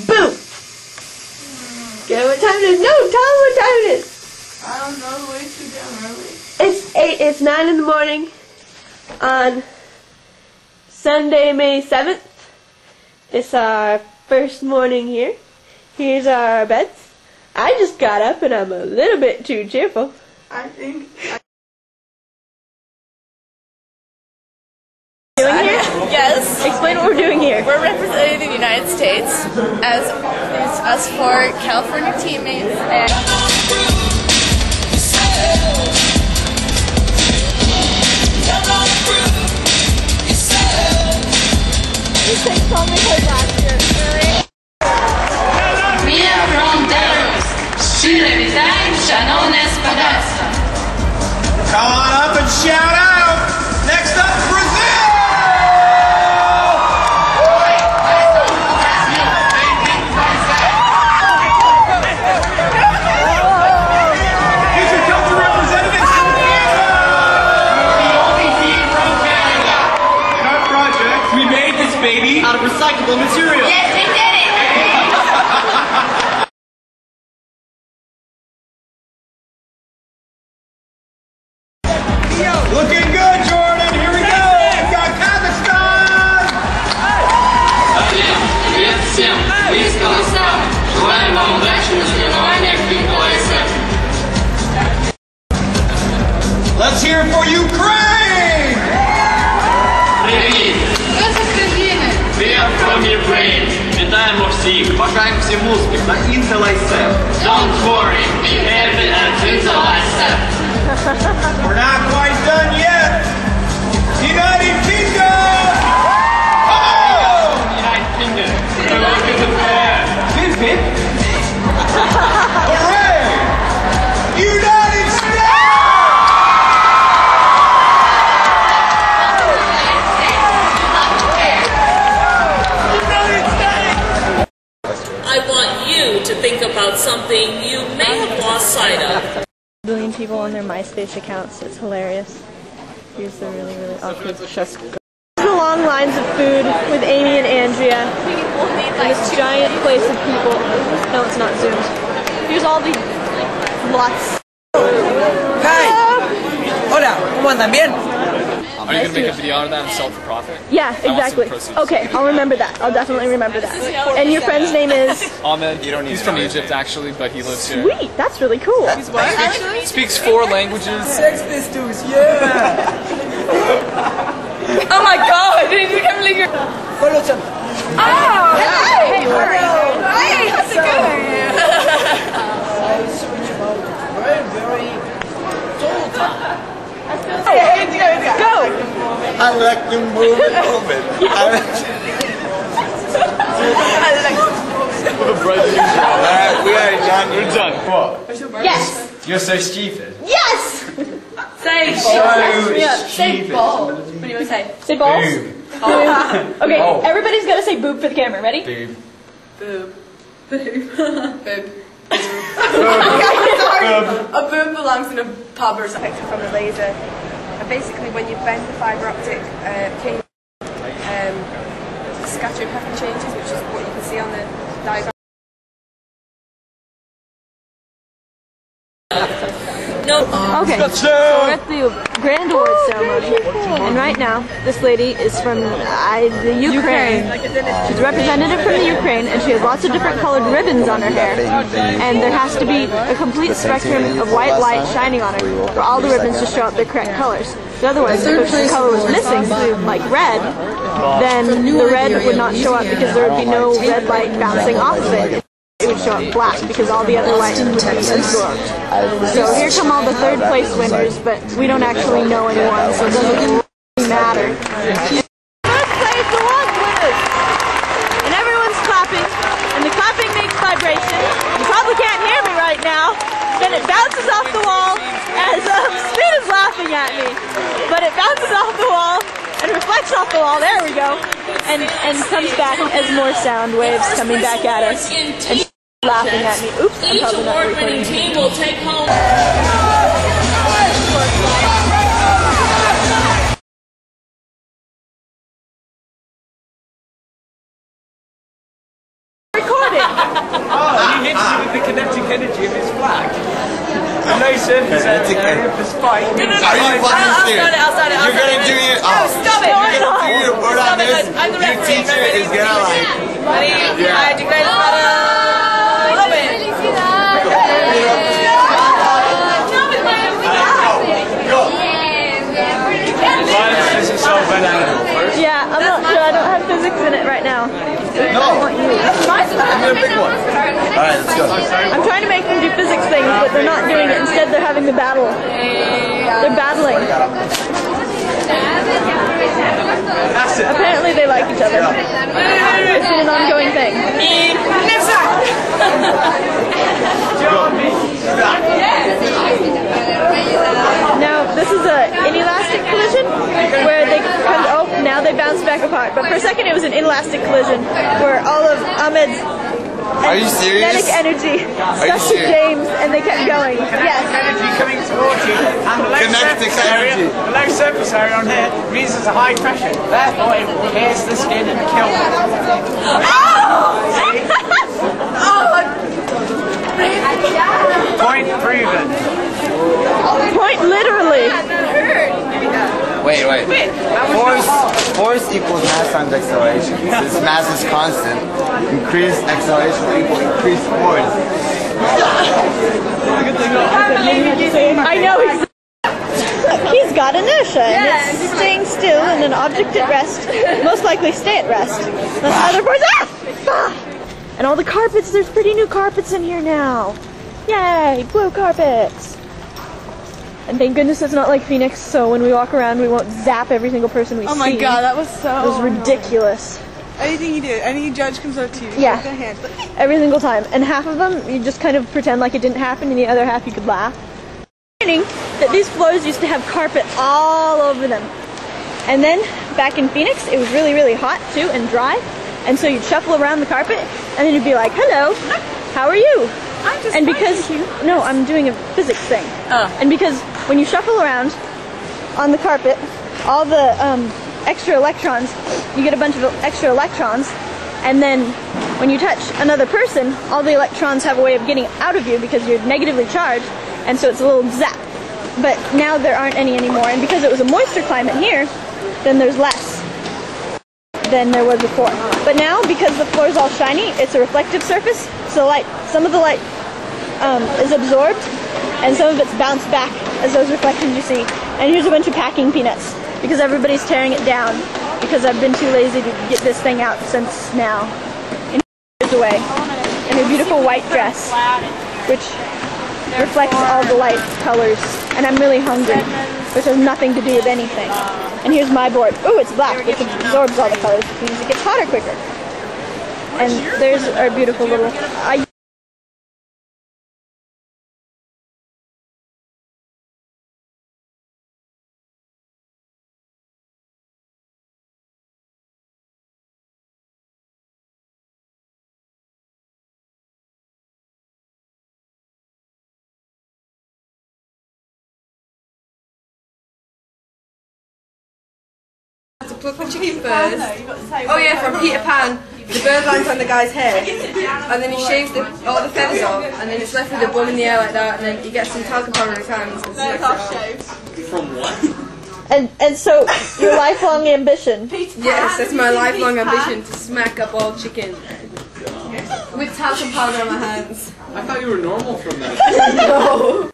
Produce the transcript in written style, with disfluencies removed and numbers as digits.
Boom! Guess what time it is? No, tell them what time it is. I don't know, way too damn early. It's 9 in the morning on Sunday, May 7th. It's our first morning here. Here's our beds. I just got up and I'm a little bit too cheerful. I think... Doing here? Yes. Explain what we're doing here. We're representing the United States as it's us four California teammates and We are from Belarus. Щиро вітаємо, шановне спадарство. Come on up and shout out. Next up, Brazil! Here's your country representative from Canada. The only team from Canada. In our project, we made this baby out of recyclable material. Yes, we did it. Looking good, Jordan. Here we go. We got Kazakhstan. Привет всем. Мы из Казахстана. Желаем вам удачи на соревнованиях по Isef. Let's hear it for Ukraine. Привіт. We are from Ukraine. Вітаємо всіх, бажаємо всім успіх на Intel Isef. Don't worry. Be happy and until Isef. We're not quite done yet. United Kingdom. Oh! United Kingdom. Good luck in the fair. Hip hip. Hooray! United States. I want you to think about something you may have lost sight of. Billion people on their MySpace accounts. It's hilarious. Here's the really awkward chef. The long lines of food with Amy and Andrea. And this giant place of people. No, it's not zoomed. Here's all the lots. Hi! Hola, ¿cómo andan bien? Are you going to make a video out of that and sell it for profit? Yeah, exactly. Okay, I'll remember that. I'll definitely remember that. And your friend's name is? Ahmed. He's from Egypt actually, but he lives here. Sweet, that's really cool. Speaks 4 languages. Sex pistols, yeah! oh my god, I didn't even believe you're... Follow some. Oh! Hey! Hey! How's it going? Very tall time. Go! I like you move it. We are done. We're done. What? Yes! You're so stupid. Yes! Say Stupid. ball. What do you want to say? Say balls. Boob. Okay, Oh. everybody's gotta say boob for the camera. Ready? Boob. Boob. Boob. Boob. Boob. A boob belongs in a pub or something. From a laser, and basically when you bend the fibre optic cable, scattering pattern changes, which is what you can see on the diagram. No. Okay, so we're at the Grand Award ceremony, and right now, this lady is from the Ukraine. She's a representative from the Ukraine, and she has lots of different colored ribbons on her hair, and there has to be a complete spectrum of white light shining on her for all the ribbons to show up their correct colors. Otherwise, if the color was missing, like red, then the red would not show up because there would be no red light bouncing off of it. It would show up black because all the other light would be absorbed. So here come all the third place winners, but we don't actually know anyone, so it doesn't really matter. First place awards winners! And everyone's clapping, and the clapping makes vibration. You probably can't hear me right now. Then it bounces off the wall as Spin is laughing at me. But it bounces off the wall and reflects off the wall, there we go, and comes back as more sound waves coming back at us. And she's laughing at me. Oops, I'm Each probably not award-winning recording. team will take home... Record! kinetic energy. Are you fucking serious? You're gonna do your Stop it! you're gonna do your word on this? Your teacher is gonna like. I declare this love it. Yeah, I'm not sure. I don't have physics in it right now. No. I'm gonna pick one. Alright, let's go. I'm trying to make them do physics things, but they're not doing it. Instead, they're having the battle. They're battling. Apparently, they like each other. It's been an ongoing thing. Now, this is an inelastic collision where they now they bounce back apart. But for a second, it was an inelastic collision where all of Ahmed's kinetic energy stuck to James, and they kept going. Yes. Energy coming towards you, and the low surface area on here means there's a high pressure. Therefore, it will pierce the skin and kill them. Point proven. Point literally. Wait. Force equals mass times acceleration. Since mass is constant, increased acceleration will equal increased force. I know he's got inertia, and it's staying still, and an object at rest most likely stay at rest. That's other force. And all the carpets. There's pretty new carpets in here now. Yay, blue carpets. And thank goodness it's not like Phoenix, so when we walk around, we won't zap every single person we see. Oh my god, that was so... It was ridiculous. Anything you do, any judge comes up to you, yeah, their hands. every single time. And half of them, you just kind of pretend like it didn't happen, and the other half you could laugh. That these floors used to have carpet all over them. And then, back in Phoenix, it was really, really hot, too, and dry. And so you'd shuffle around the carpet, and then you'd be like, hello, how are you? And because no, I'm doing a physics thing. And because when you shuffle around on the carpet, all the extra electrons, you get a bunch of extra electrons, and then when you touch another person, all the electrons have a way of getting out of you because you're negatively charged, and so it's a little zap. But now there aren't any anymore, and because it was a moisture climate here, then there's less than there was before. But now, because the floor is all shiny, it's a reflective surface, so some of the light is absorbed, and some of it's bounced back as those reflections you see. And here's a bunch of packing peanuts, because everybody's tearing it down, because I've been too lazy to get this thing out since now. And here's away, in her beautiful white dress, which reflects all the light colors. And I'm really hungry, which has nothing to do with anything. And here's my board. Ooh, it's black, which absorbs all the colors, which means it gets hotter quicker. And there's our beautiful little... To pluck the chicken first. Oh yeah, from Peter Pan, the bird lands on the guy's head, and then he shaves all the feathers off, and then it's left with the bum in the air like that, and then he gets some talcum powder in his hands. From what? And so, your lifelong ambition. Yes, that's my lifelong ambition, to smack up all chicken. With talcum powder on my hands. I thought you were normal from that. No.